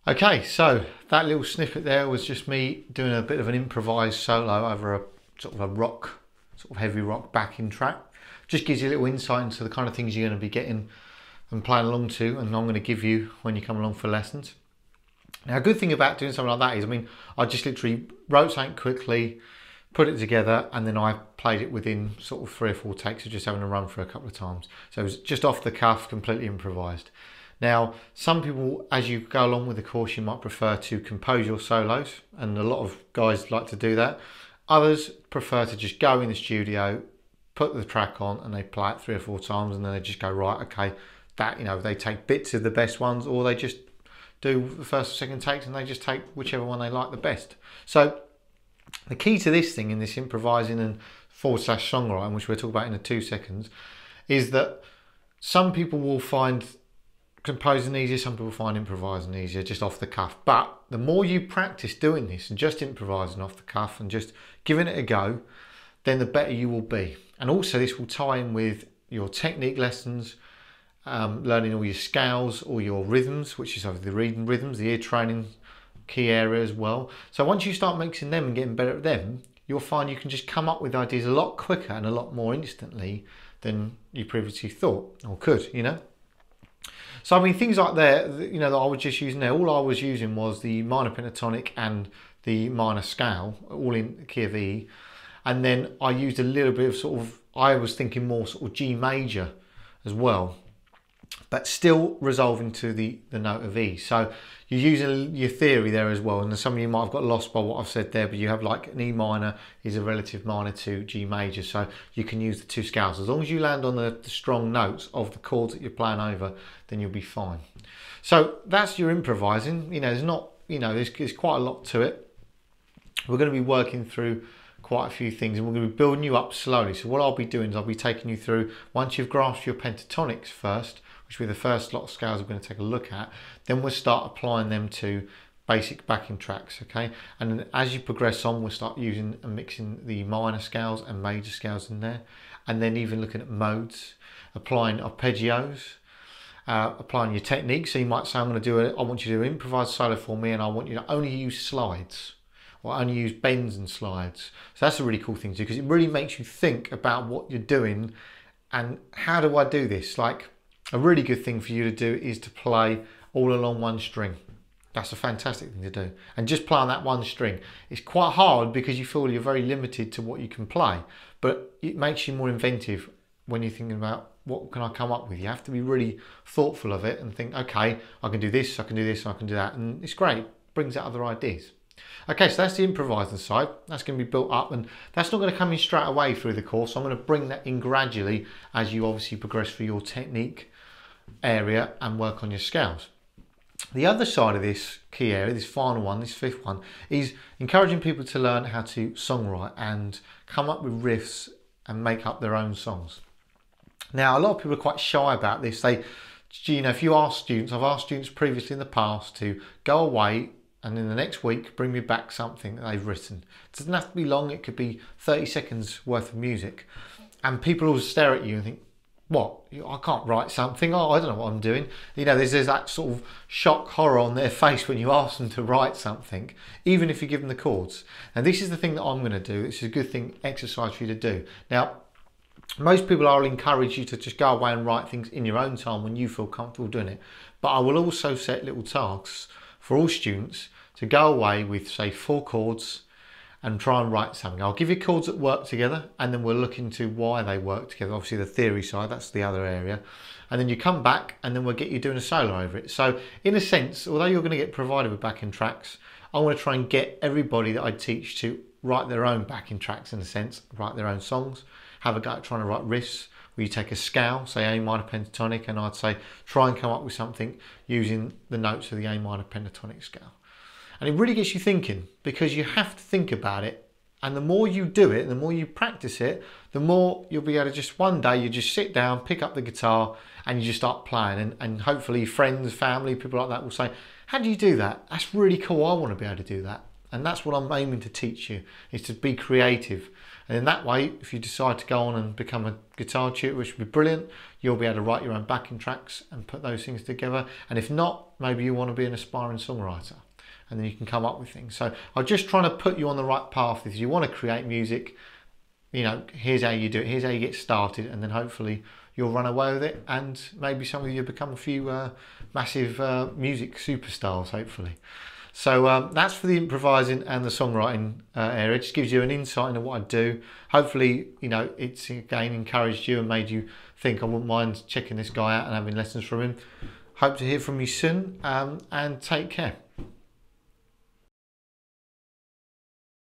Okay, so that little snippet there was just me doing a bit of an improvised solo over a sort of a rock, sort of heavy rock backing track. Just gives you a little insight into the kind of things you're going to be getting and playing along to, and I'm going to give you when you come along for lessons. Now, a good thing about doing something like that is, I mean, I just literally wrote something quickly, put it together, and then I played it within sort of 3 or 4 takes of just having a run for a couple of times. So it was just off the cuff, completely improvised. Now, some people, as you go along with the course, you might prefer to compose your solos, and a lot of guys like to do that. Others prefer to just go in the studio, put the track on, and they play it 3 or 4 times, and then they just go, right, okay, that, you know, they take bits of the best ones, or they just do the first or second takes and they just take whichever one they like the best. So the key to this thing in this improvising and / songwriting, which we'll talk about in 2 seconds, is that some people will find composing easier, some people find improvising easier, just off the cuff. But the more you practice doing this and just improvising off the cuff and just giving it a go, then the better you will be. And also this will tie in with your technique lessons, learning all your scales, all your rhythms, which is over the reading rhythms, the ear training key area as well. So once you start mixing them and getting better at them, you'll find you can just come up with ideas a lot quicker and a lot more instantly than you previously thought or could, you know. So I mean, things like that, you know, that I was just using there, all I was using was the minor pentatonic and the minor scale, all in the key of E. And then I used a little bit of sort of, I was thinking more sort of G major as well, but still resolving to the note of E. So you're using your theory there as well, and some of you might have got lost by what I've said there, but you have like an E minor is a relative minor to G major, so you can use the 2 scales. As long as you land on the strong notes of the chords that you're playing over, then you'll be fine. So that's your improvising. You know, there's not, you know, there's quite a lot to it. We're going to be working through quite a few things, and we're going to be building you up slowly. So what I'll be doing is I'll be taking you through, once you've grasped your pentatonics first, which will be the first lot of scales we're going to take a look at, then we'll start applying them to basic backing tracks, okay? And then as you progress on, we'll start using and mixing the minor scales and major scales in there, and then even looking at modes, applying arpeggios, applying your technique. So you might say, I want you to improvise a solo for me, and I want you to only use slides, or only use bends and slides. So that's a really cool thing to do, because it really makes you think about what you're doing and how do I do this? Like, a really good thing for you to do is to play all along one string. That's a fantastic thing to do. And just play on that one string. It's quite hard because you feel you're very limited to what you can play, but it makes you more inventive when you're thinking about what can I come up with. You have to be really thoughtful of it and think, okay, I can do this, I can do this, I can do that. And it's great, it brings out other ideas. Okay, so that's the improvising side. That's going to be built up, and that's not going to come in straight away through the course. So I'm going to bring that in gradually as you obviously progress through your technique area and work on your scales. The other side of this key area, this final one, this 5th one, is encouraging people to learn how to songwrite and come up with riffs and make up their own songs. Now, a lot of people are quite shy about this. They, you know, if you ask students, I've asked students previously in the past to go away and in the next week bring me back something that they've written. It doesn't have to be long, it could be 30 seconds worth of music. And people always stare at you and think, what? I can't write something. Oh, I don't know what I'm doing. You know, there's that sort of shock horror on their face when you ask them to write something, even if you give them the chords. And this is the thing that I'm going to do. It's a good thing, exercise for you to do. Now, most people, I'll encourage you to just go away and write things in your own time when you feel comfortable doing it. But I will also set little tasks for all students to go away with, say, 4 chords and try and write something. I'll give you chords that work together, and then we'll look into why they work together. Obviously the theory side, that's the other area. And then you come back and then we'll get you doing a solo over it. So in a sense, although you're going to get provided with backing tracks, I want to try and get everybody that I teach to write their own backing tracks, in a sense, write their own songs, have a go at trying to write riffs, where you take a scale, say A minor pentatonic, and I'd say try and come up with something using the notes of the A minor pentatonic scale. And it really gets you thinking, because you have to think about it. And the more you do it, the more you practice it, the more you'll be able to just one day, you just sit down, pick up the guitar, and you just start playing. And hopefully friends, family, people like that will say, how do you do that? That's really cool. I want to be able to do that. And that's what I'm aiming to teach you, is to be creative And in that way, if you decide to go on and become a guitar tutor, which would be brilliant, you'll be able to write your own backing tracks and put those things together. And if not, maybe you want to be an aspiring songwriter, and then you can come up with things. So I'm just trying to put you on the right path. If you want to create music, you know, here's how you do it, here's how you get started, and then hopefully you'll run away with it, and maybe some of you become a few massive music superstars, hopefully. So that's for the improvising and the songwriting area. It just gives you an insight into what I do. Hopefully, you know, it's again encouraged you and made you think, I wouldn't mind checking this guy out and having lessons from him. Hope to hear from you soon, and take care.